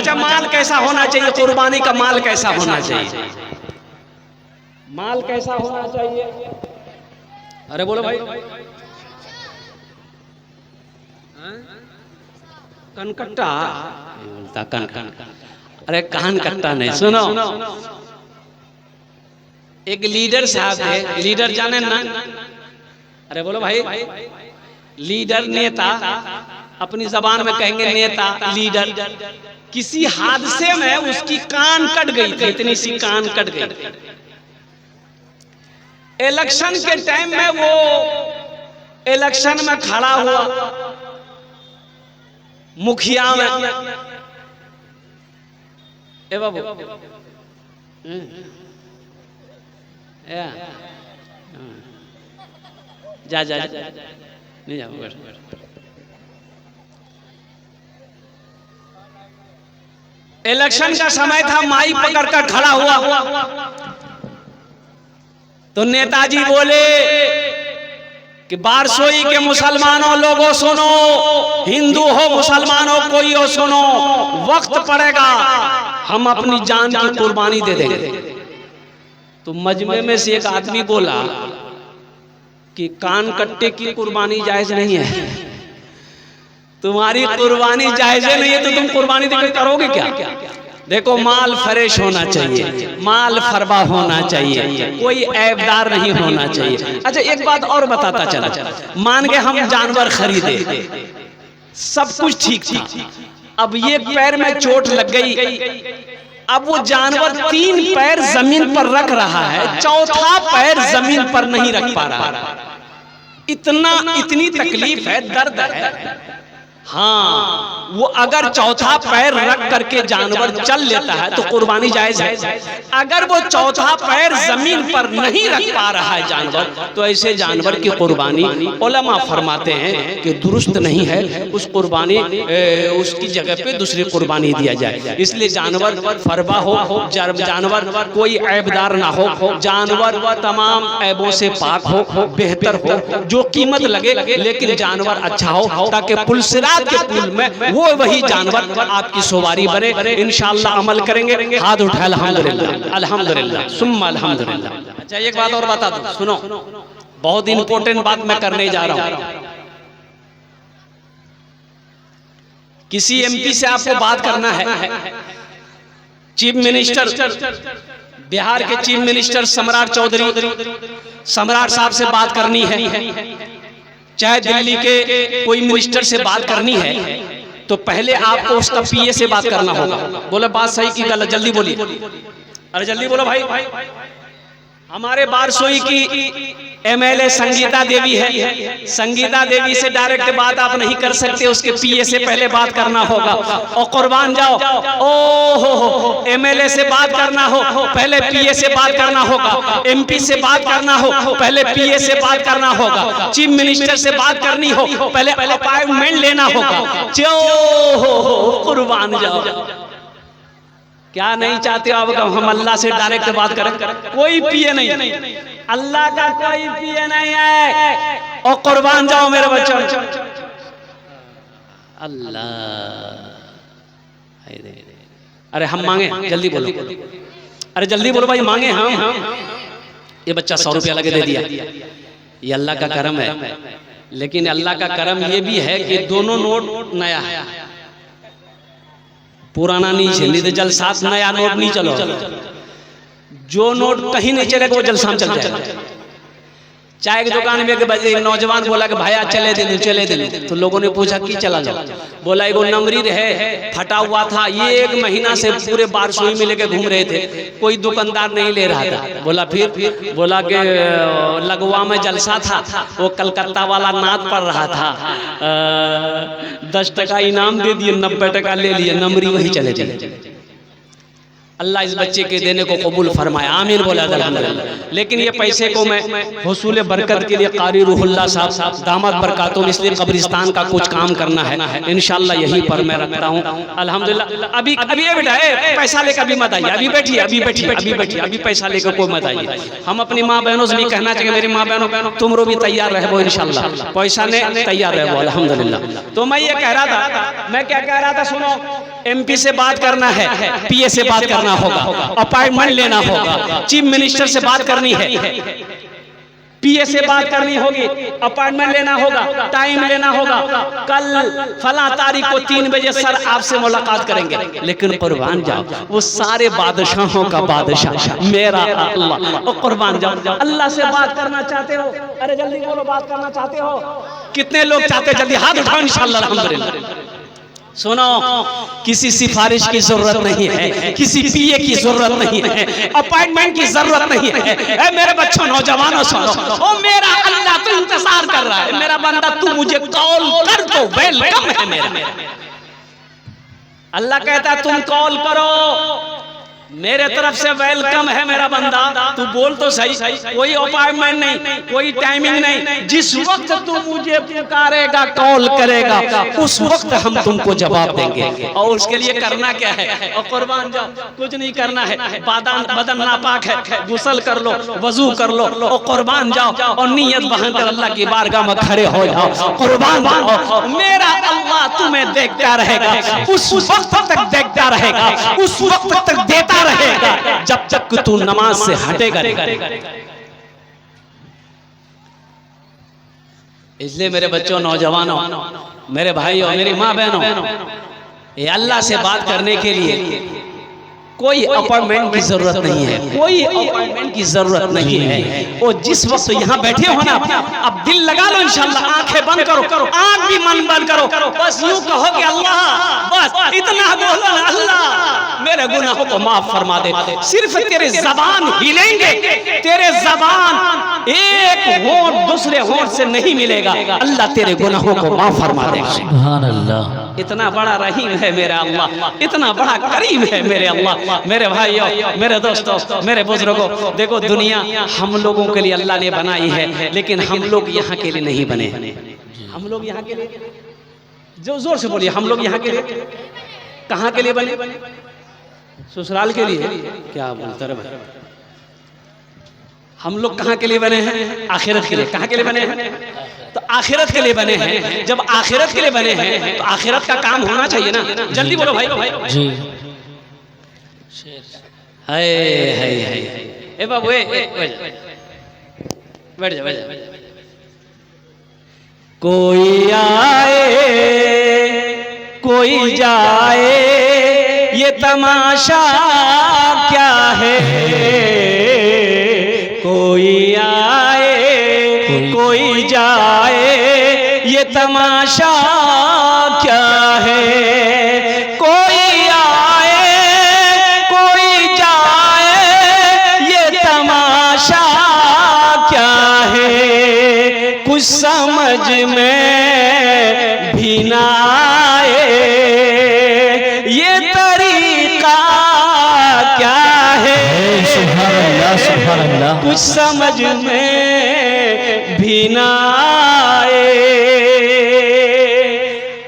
अच्छा माल कैसा होना चाहिए, कुर्बानी का माल कैसा होना चाहिए, माल कैसा होना चाहिए? अरे बोलो भाई। कनकट्टा बोलता कन, अरे कान कट्टा नहीं, सुनो। एक लीडर साहब थे, लीडर जाने ना? अरे बोलो भाई। लीडर नेता, अपनी जबान में कहेंगे नेता लीडर। किसी हादसे में उसकी कान कट गई थी, इतनी सी कान कट गई थी। इलेक्शन के टाइम में वो इलेक्शन में खड़ा हुआ, मुखिया में। ए बाबू जा जा नहीं जा, इलेक्शन का समय था, माइक पकड़कर खड़ा हुआ तो नेताजी बोले कि बारसोई के मुसलमानों लोगों सुनो, हिंदू हो मुसलमान हो कोई हो सुनो, वक्त पड़ेगा हम अपनी जान की कुर्बानी दे देंगे। तो मजमे में से एक आदमी बोला कि कान कट्टे की कुर्बानी जायज नहीं है, तुम्हारी कुर्बानी जायज नहीं है तो तुम कुर्बानी देकर करोगे क्या? देखो माल फ्रेश होना चाहिए, माल फरबा होना चाहिए, कोई ऐबदार नहीं होना चाहिए। अच्छा एक बात और बताता चला, मान के हम जानवर खरीदे, सब कुछ ठीक था, अब ये पैर में चोट लग गई, अब वो जानवर 3 पैर जमीन पर रख रहा है, चौथा पैर जमीन पर नहीं रख पा रहा, इतनी तकलीफ है, दर्द है। हाँ, वो अगर चौथा पैर रख करके जानवर चल लेता है तो कुर्बानी जायज है। अगर वो चौथा पैर जमीन पर नहीं रख पा रहा है जानवर, तो ऐसे जानवर की कुर्बानी उलमा फरमाते हैं कि दुरुस्त नहीं है, उस कुर्बानी उसकी जगह पे दूसरी कुर्बानी दिया जाए। इसलिए जानवर फरबा हो, जानवर कोई ऐबदार ना हो, जानवर तमाम ऐबों से पाक हो, बेहतर हो, जो कीमत लगे लेकिन जानवर अच्छा हो, ताकि पुलसिरात के पुल में वो वही जानवर आपकी सवारी बने। इंशाअल्लाह अमल करेंगे। हाथ उठाए अल्हम्दुलिल्लाह, अल्हम्दुलिल्लाह, सुम्मा अल्हम्दुलिल्लाह। अच्छा एक बात और बता दूं, सुनो, बहुत इंपॉर्टेंट बात मैं करने जा रहा हूं। किसी एमपी से आपको बात करना है, चीफ मिनिस्टर, बिहार के चीफ मिनिस्टर सम्राट चौधरी, सम्राट साहब से बात करनी है, चाहे दिल्ली के कोई मिनिस्टर से बात करनी है, तो पहले आपको उसका पीए से बात करना होगा। बोले बात सही की गलत, जल्दी बोलिए, अरे जल्दी बोलो भाई। हमारे बारसोई की एमएलए संगीता देवी है, संगीता देवी से डायरेक्ट बात आप नहीं कर सकते, उसके पीए से पहले बात करना होगा। और कुर्बान जाओ, ओ हो एमएलए से बात करना हो पहले पीए से बात करना होगा, एमपी से बात करना हो पहले पीए से बात करना होगा, चीफ मिनिस्टर से बात करनी हो पहले अपॉइंटमेंट लेना होगा। जो कुर्बान जाओ, क्या नहीं चाहते हो आप हम अल्लाह से डायरेक्ट बात करें? कोई पिए नहीं, अल्लाह का कोई पिए नहीं है। और कुर्बान जाओ मेरे बच्चों, अल्लाह। अरे हम मांगे, जल्दी बोलो, अरे जल्दी बोलो भाई, मांगे हम। ये बच्चा 100 रुपया लगे दे दिया, ये अल्लाह का करम है। लेकिन अल्लाह का करम ये भी है कि दोनों नोट नया है, पुराना नहीं है, नहीं तो जलसात नया नोट नहीं चलो, जो नोट कहीं नहीं चलेगा वो जलसा में चल जाएगा। चाय की दुकान में एक नौजवान बोला कि भाया चले दिन, तो लोगों ने पूछा कि चला जाओ, बोला एगो नमरीर है फटा हुआ था, ये 1 महीना से पूरे बारसोई में लेके घूम रहे थे, कोई दुकानदार नहीं ले रहा था। बोला फिर बोला कि लगवा में जलसा था, वो कलकत्ता वाला नाद पड़ रहा था, 10 टका इनाम दे दिए, 90 टका ले लिए, नमरी वही चले चले। अल्लाह इस बच्चे के देने को कबूल फरमाए, आमीन बोला अल्हम्दुलिल्लाह। लेकिन ये पैसे को मैं हुसूल बरकत के लिए कारी रूहुल्लाह साहब दामत बरकातुहुम इसलिए कब्रिस्तान का कुछ काम करना है, इंशाअल्लाह यहीं पर मैं रखता हूँ अल्हम्दुलिल्लाह। अभी ये बेटा पैसा लेकर अभी मत आइए, अभी बैठिए, अभी पैसा लेकर कोई मत आइए। हम अपनी माँ बहनों से भी कहना चाहिए, मेरी माँ बहनों तुम भी तैयार रहो इंशाअल्लाह, पैसा ने तैयार रहो अल्हम्दुलिल्लाह। तो मैं ये कह रहा था, मैं क्या कह रहा था सुनो, एमपी से बात करना है, पीए से बात करना होगा, अपॉइंटमेंट लेना होगा, चीफ मिनिस्टर से बात करनी है, पीए से बात करनी होगी, अपॉइंटमेंट लेना होगा, टाइम लेना होगा, कल फला तारीख को 3 बजे सर आपसे मुलाकात करेंगे। लेकिन कुर्बान जाओ, वो सारे बादशाहों का बादशाह मेरा अल्लाह, और कुर्बान जाओ, अल्लाह से बात करना चाहते हो? अरे जल्दी बोलो, बात करना चाहते हो? कितने लोग चाहते? जल्दी हाथ उठाओ इंशाअल्लाह अल्हम्दुलिल्लाह। सुनो, किसी सिफारिश की जरूरत नहीं है, किसी पीए की जरूरत नहीं है, अपॉइंटमेंट की जरूरत नहीं है। ए मेरे बच्चों, नौजवानों, सुनो, ओ मेरा अल्लाह तो इंतजार कर रहा है, मेरा बंदा तू मुझे कॉल कर दो, वेलकम है मेरा। अल्लाह कहता है तुम कॉल करो, मेरे तरफ से वेलकम है मेरा बंदा, तू बोल तो सही, कोई अपॉइंटमेंट नहीं, कोई टाइमिंग नहीं, जिस वक्त तू मुझे पुकारेगा, कॉल करेगा, उस वक्त हम तुमको जवाब देंगे। और उसके लिए करना क्या है? और कुर्बान जाओ, कुछ नहीं करना है, बदन नापाक है, गुस्ल कर लो, वजू कर लो, और कुर्बान जाओ, और नीयत बहाकर अल्लाह की बारगाह में खड़े हो जाओ, कुर्बान जाओ, मेरा अल्लाह तुम्हें देखता रहेगा, उस वक्त तक देखता रहेगा, उस वक्त तक देता रहेगा जब तक तू नमाज से हटेगा। इसलिए मेरे बच्चों, नौजवानों, मेरे भाइयों, मेरी माँ बहनों, ये अल्लाह से बात करने के लिए कोई अपॉइंटमेंट की जरूरत नहीं है, कोई अपॉइंटमेंट की जरूरत नहीं है। और जिस वक्त यहाँ बैठे हो ना, अब दिल लगा लो इंशाल्लाह, आंखें बंद करो, आंख भी मन बंद करो, बस यूं कहो कि अल्लाह, बस इतना बोलो ना, अल्लाह मेरे गुनाहों को माफ फरमा दे। सिर्फ तेरे जबान हिलेंगे, तेरे जबान एक होंठ दूसरे होंठ से नहीं मिलेगा, अल्लाह तेरे गुनाहों को माफ फरमा देगा। सुभान अल्लाह। इतना बड़ा रहीम है मेरा अल्लाह, इतना बड़ा करीम है मेरे अल्लाह। मेरे भाइयों, मेरे दोस्तों, मेरे बुजुर्गों, देखो दुनिया हम लोगों के लिए अल्लाह ने बनाई है, लेकिन हम लोग यहाँ के लिए नहीं बने। हम लोग यहाँ के लिए, जो जोर से बोलिए, हम लोग यहाँ के लिए कहाँ के लिए बने? ससुराल के लिए? क्या बोलते रहे? हम लोग कहाँ के लिए बने हैं? आखिरत के लिए। कहाँ के लिए बने हैं? तो आखिरत के लिए बने हैं। जब आखिरत के लिए बने हैं तो आखिरत का काम होना चाहिए ना। जल्दी बोलो भाई जी। हाय हाय हाय, ए बाबू, बैठ जा, बैठ जा। कोई आए कोई जाए, ये तमाशा क्या है? कोई आए कोई जाए, ये तमाशा क्या है? कोई आए कोई जाए, ये तमाशा क्या है? कुछ समझ में भी ना आए, ये तरीका क्या है? सुभान अल्लाह, सुभान अल्लाह। कुछ समझ में भी ना आए,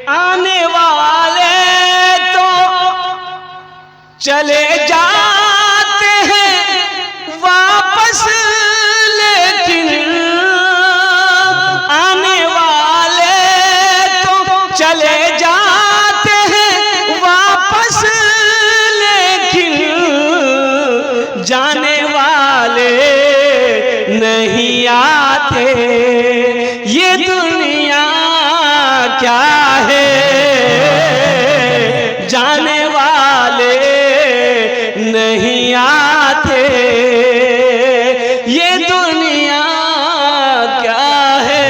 आने वाले तो चले जाते हैं वापस, लेकिन आने वाले तो चले जाते हैं वापस, लेकिन जाने वाले नहीं आते। ये दुनिया क्या है? जाने वाले नहीं आते। ये दुनिया क्या है?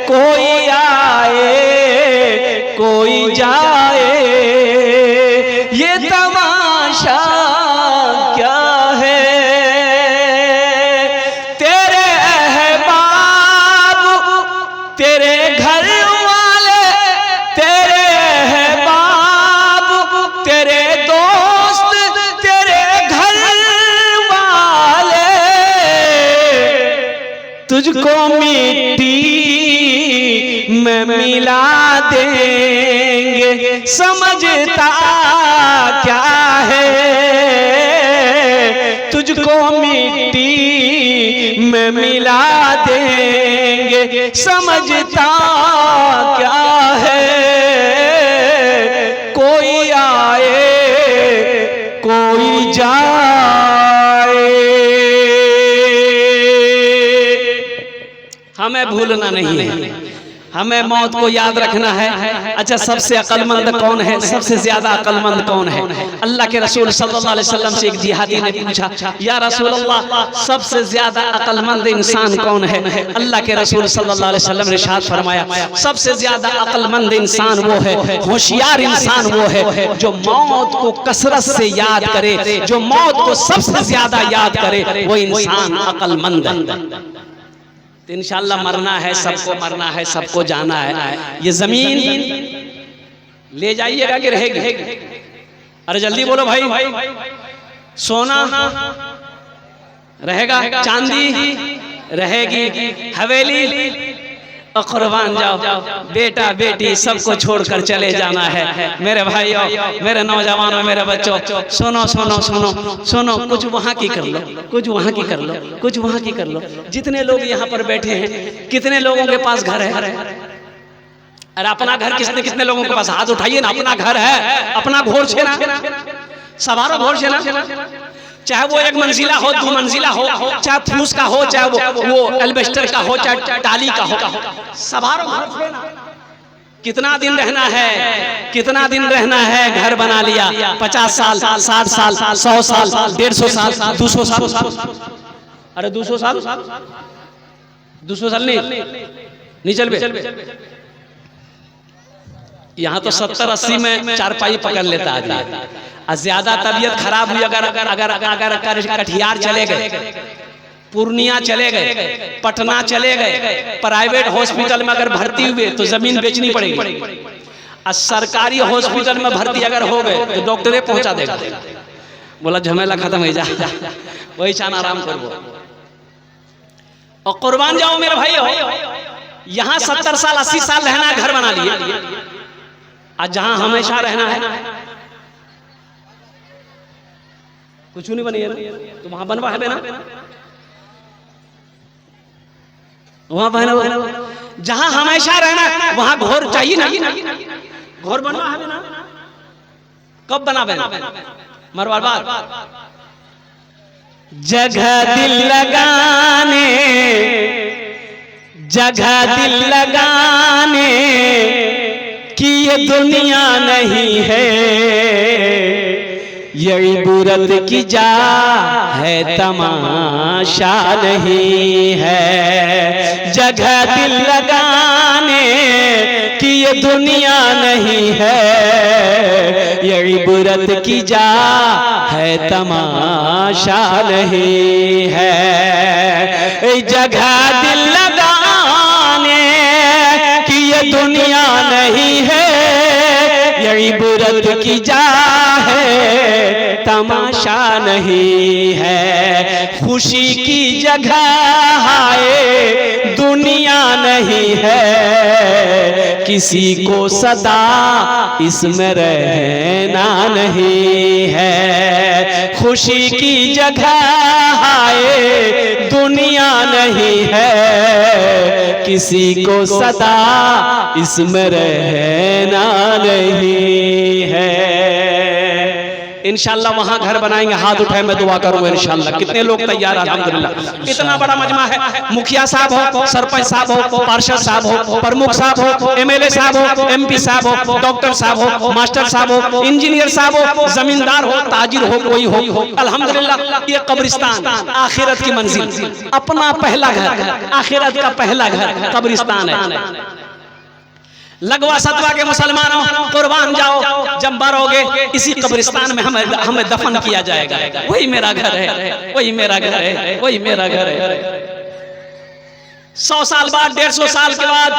कोई आए कोई जाए, ये तमाशा क्या है? तेरे अहबाब, तेरे घर वाले, तेरे अहबाब, तेरे दोस्त, तेरे घर वाले तुझको मिट्टी में मिला देंगे। समझता क्या है? तुझको मिट्टी में मिला देंगे। समझता क्या है? हमें भूलना नहीं है, हमें मौत को याद रखना है। अच्छा, सबसे अक्लमंद कौन है, सबसे ज्यादा अक्लमंद कौन है? अल्लाह के रसूल सल्लल्लाहु अलैहि वसल्लम से एक जिहादी ने पूछा, या रसूल अल्लाह, सबसे ज्यादा अक्लमंद इंसान कौन है? अल्लाह के रसूल सल्लल्लाहु अलैहि वसल्लम ने इरशाद फरमाया, सबसे ज्यादा अक्लमंद इंसान वो है, होशियार इंसान वो है जो मौत को कसरत से याद करे, जो मौत को सबसे ज्यादा याद करे, वो इंसान अक्लमंद है। तो इंशाअल्लाह मरना है, सबको मरना है, सबको जाना है। ये जमीन ले जाइएगा कि रहेगी? अरे जल्दी बोलो भाई। सोना रहेगा, चांदी रहेगी, हवेली और कुर्बान जाओ, बेटा बेटी सबको छोड़कर चले जाना है। मेरे भाइयों, मेरे नौजवानों, मेरे बच्चों, सुनो सुनो सुनो सुनो, कुछ वहाँ की कर लो, कुछ वहाँ की कर लो, कुछ वहाँ की कर लो। जितने लोग यहाँ पर बैठे हैं, कितने लोगों के पास घर है? अरे अपना घर कितने लोगों के पास? हाथ उठाइए ना। अपना घर है, अपना घोर छेना, सवारो घोर छेना, चाहे वो एक मंजिला हो, दो मंजिला हो, चाहे फूस का हो, चाहे वो एल्बेस्टर का हो, चाहे टाली का हो, सवारो घर छेना। कितना दिन रहना है, कितना दिन रहना है? घर बना लिया, 50 साल, 60 साल, 100 साल, 150 साल, 200 साल। अरे 200 साल, 200 साल नहीं चल बे। यहाँ तो 70-80 में चारपाई पकड़ लेता आदमी। ज्यादा तबीयत खराब हुई, अगर कटिहार चले गए, पूर्णिया चले गए, पटना चले गए, प्राइवेट हॉस्पिटल में अगर भर्ती हुए तो जमीन बेचनी पड़ेगी। और सरकारी हॉस्पिटल में भर्ती अगर हो गए तो डॉक्टरे पहुंचा देगा, बोला झमेला खत्म हो जा, वही चान आराम करो और कुर्बान जाओ। मेरे भाई, यहाँ 70 साल 80 साल रहना, घर बना लिए, आज जहां हमेशा रहना है कुछ नहीं बनी है ना, तो वहां बनवा है ना, वहां बना। जहां हमेशा रहना वहां घोर चाहिए ना, घोर बनवा है ना। कब बना मरवार बाद? जगह दिल लगाने, जगह दिल लगाने कि ये दुनिया नहीं है, ये इबरत की जा है, तमाशा नहीं है। जगह दिल लगाने कि ये दुनिया नहीं है, ये इबरत की जा है, तमाशा नहीं है। जगह दिल लगाने कि ये दुनिया नहीं है, ये इबरत की जा है, तमाशा नहीं है। खुशी की जगह है, दुनिया नहीं है, किसी को सदा इसमें रहना नहीं है। खुशी की जगह है, दुनिया नहीं है, किसी को सदा इसमें रहना नहीं है। इंशाल्लाह वहां घर बनाएंगे, हाथ उठाए मैं दुआ करूंगा इंशाल्लाह। कितने लोग तैयार? अल्हम्दुलिल्लाह। इतना बड़ा मजमा है, मुखिया साहब हो, सरपंच साहब हो, पार्षद साहब हो, प्रमुख साहब हो, एमएलए साहब हो, एमपी साहब हो, डॉक्टर साहब हो, मास्टर साहब हो, इंजीनियर साहब हो, जमींदार हो, ताजिर हो, कोई हो, अल्हम्दुलिल्लाह। ये कब्रिस्तान आखिरत की मंजिल, अपना पहला घर, आखिरत का पहला घर कब्रिस्तान है। लगवा सतवा के मुसलमानों, कुर्बान जाओ, जब मरोगे इसी कब्रिस्तान में हमें दफन किया जाएगा। वही मेरा घर है, वही मेरा घर है, वही मेरा घर है। 100 साल बाद, 150 साल के बाद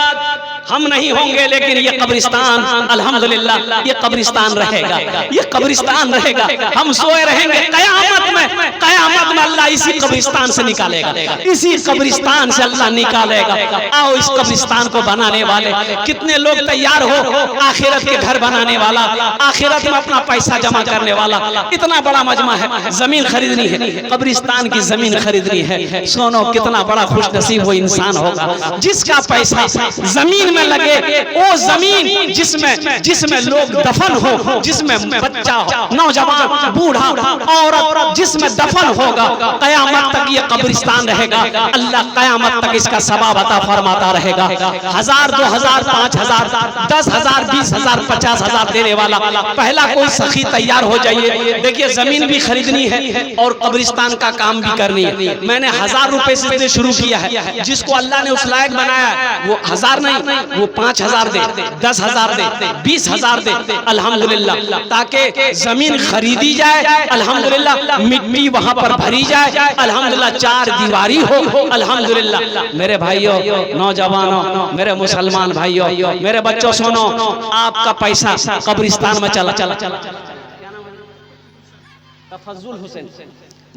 हम नहीं होंगे, लेकिन ये कब्रिस्तान अल्हम्दुलिल्लाह, ये कब्रिस्तान रहेगा, ये कब्रिस्तान रहेगा। हम सोए रहेंगे, कयामत में अल्लाह इसी कब्रिस्तान से निकालेगा, इसी कब्रिस्तान से अल्लाह निकालेगा। आओ इस कब्रिस्तान को बनाने वाले कितने लोग तैयार हो? आखिरत के घर बनाने वाला, आखिरत में अपना पैसा जमा करने वाला। इतना बड़ा मजमा है, जमीन खरीदनी है, कब्रिस्तान की जमीन खरीदनी है। सोनो, कितना बड़ा खुश नसीब वो इंसान कब्रिस्तान होगा। जिसका पैसा जमीन में लगे, वो जमीन जिसमें लोग दफन हो, जिसमें बच्चा हो, नौजवान, बूढ़ा, औरत, जिसमें दफन होगा, कयामत तक ये कब्रिस्तान रहेगा। अल्लाह कयामत तक इसका सवाब अता फरमाता रहेगा। 1000, 2000, 5000, 10,000, 20,000, 50,000 देने वाला पहला कोई सखी तैयार हो जाइए। देखिए जमीन भी खरीदनी है और कब्रिस्तान का काम भी करनी है। मैंने 1000 रुपए से शुरू किया है। जिसको अल्लाह ने उस लायक बनाया वो 1000 नहीं, वो 5000 दे, 10,000 दे, 20,000 दे, अल्हम्दुलिल्लाह, ताकि जमीन खरीदी जाए, अल्हम्दुलिल्लाह, मिट्टी वहां पर भरी जाए, अल्हम्दुलिल्लाह, 4 दीवारी हो, अल्हम्दुलिल्लाह। मेरे भाइयों, नौजवानों, मेरे मुसलमान भाइयों, मेरे बच्चों, सुनो, आपका पैसा कब्रिस्तान में चला तफज्जुल हुसैन,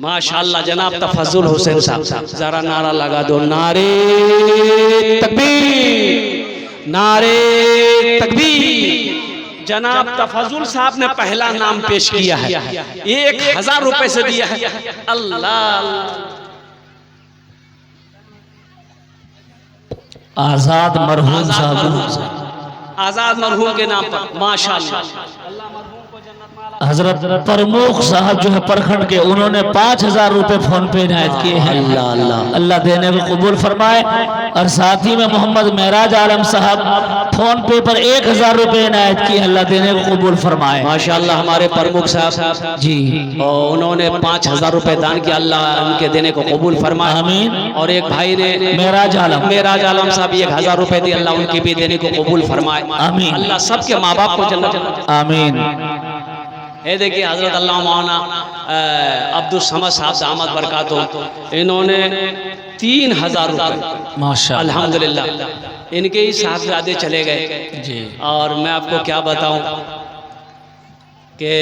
माशाअल्लाह जनाब तफज्जुल हुसैन साहब, जरा नारा लगा दो, नारे तकबीर, नारे तकबीर। जनाब तफज्जुल साहब ने पहला नाम पेश किया है, 1000 रुपए से दिया है। अल्लाह, आजाद मरहूम साहब, आजाद मरहूम के नाम पर माशाअल्लाह। हजरत प्रमुख साहब जो है प्रखंड के, उन्होंने 5000 रुपए फोन पे इनायत किए हैं। अल्लाह अल्लाह अल्लाह देने को कबूल फरमाए। और साथ ही में मोहम्मद महराज आलम साहब फोन पे पर 1000 रुपए इनायत किए, अल्लाह देने को कबूल फरमाए। माशाअल्लाह हमारे प्रमुख साहब जी, और उन्होंने 5000 रुपए दान किया, अल्लाह उनके देने को कबूल फरमाए। आमीन। और एक भाई ने महराज आलम साहब 1000 रुपए दिए, अल्लाह उनके भी देने को कबूल फरमाए। आमीन। अल्लाह सबके माँ बाप को जन्नत। आमीन। ये देखिए हजरत अल्लाह मौलाना अब्दुल समद साहब दामद बरकातुहू, इन्होंने 3000 रुपए माशाअल्लाह, अल्हम्दुलिल्लाह। इनके ही साहबजादे चले गए जी। और मैं आपको क्या बताऊं कि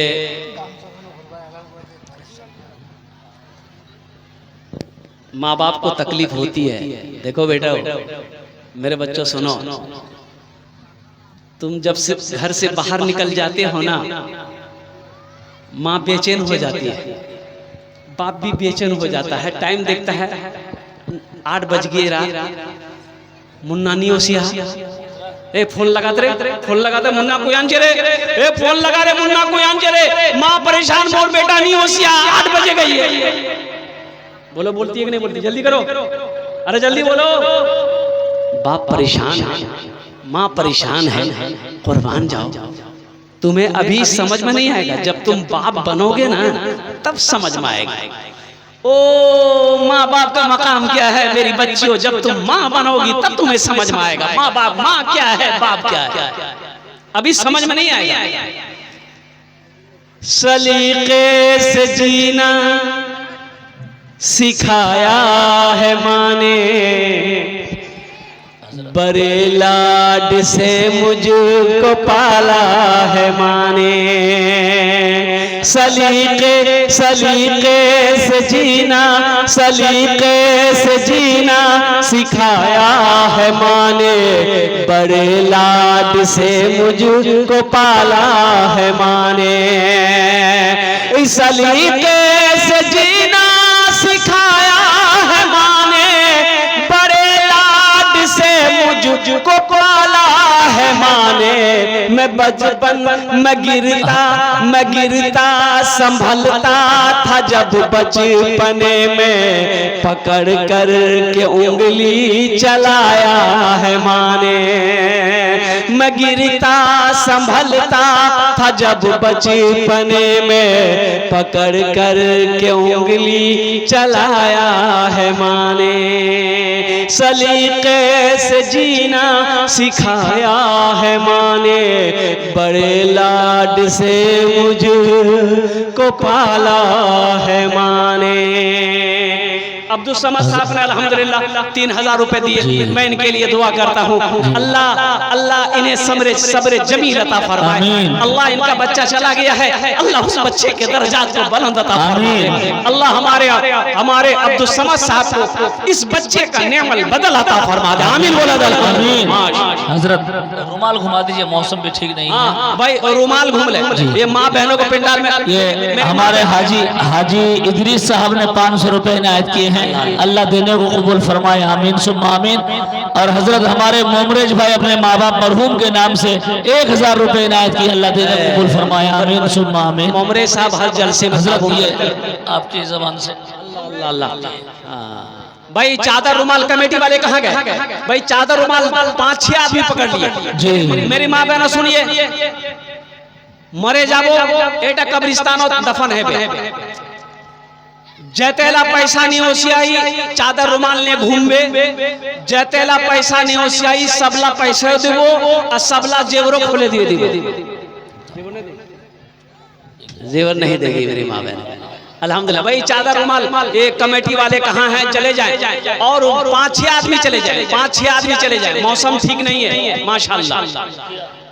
माँ बाप को तकलीफ होती है। देखो बेटा, मेरे बच्चों सुनो, तुम जब से घर से बाहर निकल जाते हो ना, माँ बेचैन हो जाती है, बाप भी बेचैन हो जाता है। टाइम देखता है 8 बज गए रात, मुन्ना नहीं ओसिया, ए फोन लगाते रे, फोन लगाते मुन्ना को आंचे रे, ए फोन लगा रे मुन्ना को आंचे रे। माँ परेशान, मोर बेटा नहीं ओसिया, 8 बजे गई है। बोलो, बोलती है कि नहीं बोलती? जल्दी करो, अरे जल्दी बोलो। बाप परेशान है, माँ परेशान है, कुर्बान जाओ। तुम्हें अभी समझ में नहीं आएगा, जब तुम बाप बनोगे ना तब समझ में आएगा। ओ माँ बाप का मकाम क्या है मेरी बच्चियों, जब तुम माँ बनोगी तब तुम्हें समझ में आएगा। माँ बाप, माँ क्या है, बाप क्या है, अभी समझ में नहीं आएगा। सलीके से जीना सिखाया है माँ ने, बड़े लाड से मुझको पाला है माँ ने। सलीके से जीना, सलीके से जीना सिखाया है माँ ने, बड़े लाड से मुझको पाला है माँ ने। सलीके से जीना सिखाया है माँ ने, बड़े लाड से मुझको पाला है माँ ने। मैं बचपन में गिरता संभलता था, जब बचपने में पकड़ कर के उंगली चलाया है माँ ने। मैं गिरता संभलता था, जब बचपने में पकड़ कर के उंगली चलाया है माँ ने। सलीके से जीना सिखाया है माँ ने, बड़े लाड से मुझको पाला है माँ ने। अब्दुल समद साहब ने अल्हम्दुलिल्लाह 3000 रुपए दिए। मैं इनके लिए दुआ करता हूँ, अल्लाह इन्हें सब्र जमील अता फरमाए। अल्लाह इनका बच्चा चला गया है, अल्लाह उस बच्चे के दर्जात को बुलंद अता फरमाए। अल्लाह हमारे अब्दुल समद साहब को इस बच्चे का नेमल बदल अता फरमा दे। आमीन बोला दे। हजरत रुमाल घुमा दीजिए, मौसम भी ठीक नहीं है भाई, रुमाल घूम ले। ये माँ बहनों को पंडाल में, ये हमारे हाजी इदरीस साहब ने 500 रुपए इनायत किए हैं। हैं, अल्लाह देने को कबूल फरमाए, आमीन सुम्मा आमीन। और हजरत हमारे मोमरेज भाई अपने माँ बाप मरहूम के नाम से 1000 रुपए इनायत की, अल्लाह देने को कबूल फरमाए, आमीन सुम्मा आमीन। मोमरेज साहब हर जलसे में हजरत ये आपकी जबान से भाई चादर रुमाल कमेटी वाले कहाँ गए? भाई चादर रुमाल 5-6 आदमी पकड़ लिए जी। मेरी माँ बहनों सुनिए, मरे जाबो एटा कब्रिस्तान और दफन है जैतेला पैसा नहीं होशियाई चादर रुमाल ने घूमबे, जैतेला पैसा नहीं होशियाई सबला पैसा देवो और सबला जेवरो खोले दिए जेवर नहीं देगी मेरी माँ बहन। अल्हम्दुलिल्लाह भाई चादर रुमाल ये कमेटी वाले कहाँ हैं? चले जाएं और 5-6 आदमी चले जाएं, 5-6 आदमी चले जाएं। मौसम ठीक नहीं है माशाल्लाह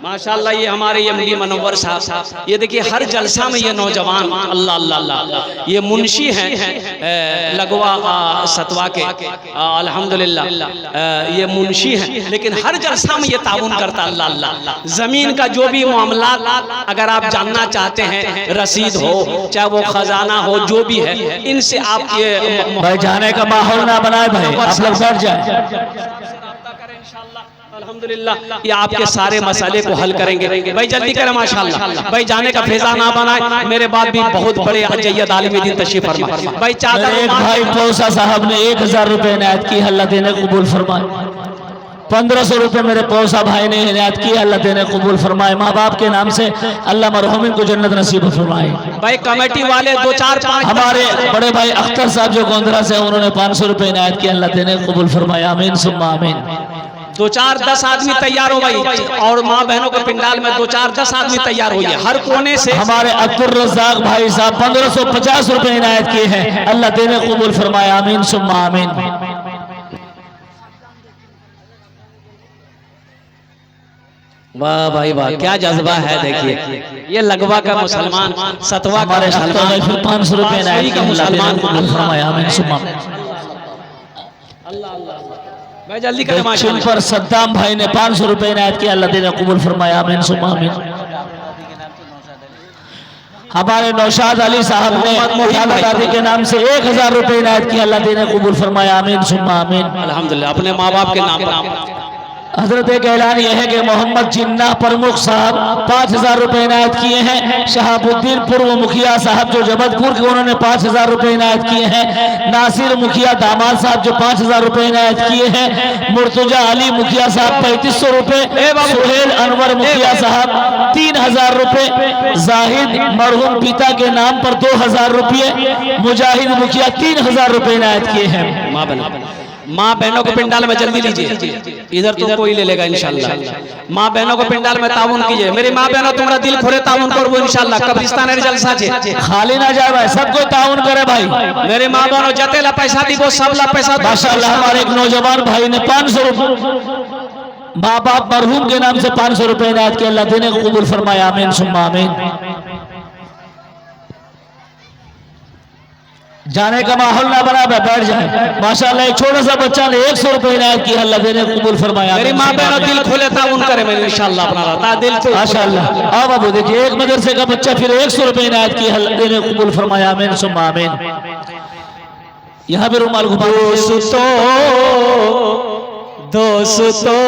माशाल्लाह। ये हमारे एमडी मनव्वर साहब, ये देखिए हर जलसा में ये नौजवान अल्लाह अल्लाह अल्लाह, ये मुंशी हैं लगवा सतवा के अल्हम्दुलिल्लाह, ये मुंशी हैं लेकिन हर जलसा में ये ताउन करता अल्लाह अल्लाह। जमीन का जो भी मामला अगर आप जानना चाहते हैं, रसीद हो चाहे वो खजाना हो जो भी है, इनसे आप ये भाई जाने का माहौल ना बनाए भाई, आप लोग बैठ जाए। अल्हम्दुलिल्लाह ये आपके सारे मसले को हल करेंगे। भाई जल्दी करें माशाल्लाह। भाई जाने का फेजा ना बनाए, मेरे बाद भी बहुत बड़े अजय्यद आलिम दीन तशरीफ फरमा। भाई चादर एक भाई पौसा साहब ने 1000 रुपए इनायत की, अल्लाह देने कबूल फरमाए। 1500 रुपए मेरे पौसा भाई ने इनायत की, अल्लाह देने कबूल फरमाए। माँ बाप के नाम से अल्लाह मरहूमिन को जन्नत नसीब फरमाए। भाई कमेटी वाले 2-4-5 हमारे बड़े भाई अख्तर साहब जो गोंदरा से, उन्होंने 500 रुपए इनायत की, अल्लाह देने कबूल फरमाए, आमीन सुम्मा आमीन। 2-4-10 आदमी तैयार हो भाई, और माँ बहनों के पिंडाल में 2-4-10 आदमी तैयार हुई है हर कोने से। हमारे अब्दुल रज़ाक भाई साहब 1550 रुपए इनायत किए हैं, अल्लाह देने कबूल फरमाए, आमीन सुम्मा आमीन। वाह भाई वाह, क्या जज्बा है देखिए। ये लगवा का मुसलमान, सतवा का मुसलमान, फिर 500 रुपए इनायत का मुसलमान कबूल फरमाए, आमीन सुम्मा आमीन। भाई जल्दी करें माशाल्लाह। पर सद्दाम भाई ने 500 रुपए इनायत किया, अल्लाह देने कबूल फरमाए, आमीन सुम्मा आमीन। हमारे नौशाद अली साहब ने दादी के नाम से 1000 रुपए इनायत किया, अल्लाह देने कबूल फरमाए, आमीन सुम्मा आमीन। अल्हम्दुलिल्लाह अपने माँ बाप के नाम पर। हजरत एक ऐलान यह है कि मोहम्मद जिन्ना प्रमुख साहब 5000 रुपए इनायत किए हैं। शहाबुद्दीन पूर्व मुखिया साहब जो जबलपुर के, उन्होंने 5000 रुपए इनायत किए हैं। नासिर मुखिया दामाद साहब जो 5000 रुपए इनायत किए हैं। मुर्तजा अली मुखिया साहब 3500 रुपए। सुहेल अनवर मुखिया साहब 3000 रुपए। जाहिद मरहूम पिता के नाम पर 2000 रुपये। मुजाहिद मुखिया 3000 रुपए इनायत किए हैं। माँ बहनों को पिंडाल में जल्दी लीजिए, इधर तो कोई ले लेगा इंशाल्लाह। माँ बहनों को पिंडाल में ताउन कीजिए। मेरी माँ बहनों तुम्हारा दिल खोले ताउन करो इंशाल्लाह। कब्रिस्तान जलसा छे खाली ना जाए भाई, सबको ताउन करे भाई। मेरे माँ बहनों जतेला पैसा दी वो सबला पैसा। माशाल्लाह हमारे एक नौजवान भाई ने 500 रुपए माँ बाप मरहूम के नाम से 500 रुपए इनायत किया, अल्लाह देने को कबूल फरमाए, आमीन सुम्मा आमीन। जाने का माहौल ना बना, बैठ जाए। माशाल्लाह एक छोटा सा बच्चा ने 100 रुपए इनायत की, अल्लाह देने को कबूल फरमाया। मेरी माँ बहनों दिल खोले ताउन करे मैं इंशाल्लाह अपना रहता दिल से माशाल्लाह। आओ बाबू देखिए, एक मदरसे का बच्चा फिर 100 रुपए इनायत की, अल्लाह देने को कबूल फरमाया, आमीन सुम्मा आमीन। यहाँ भी रुमाल घुमा। दोस्तों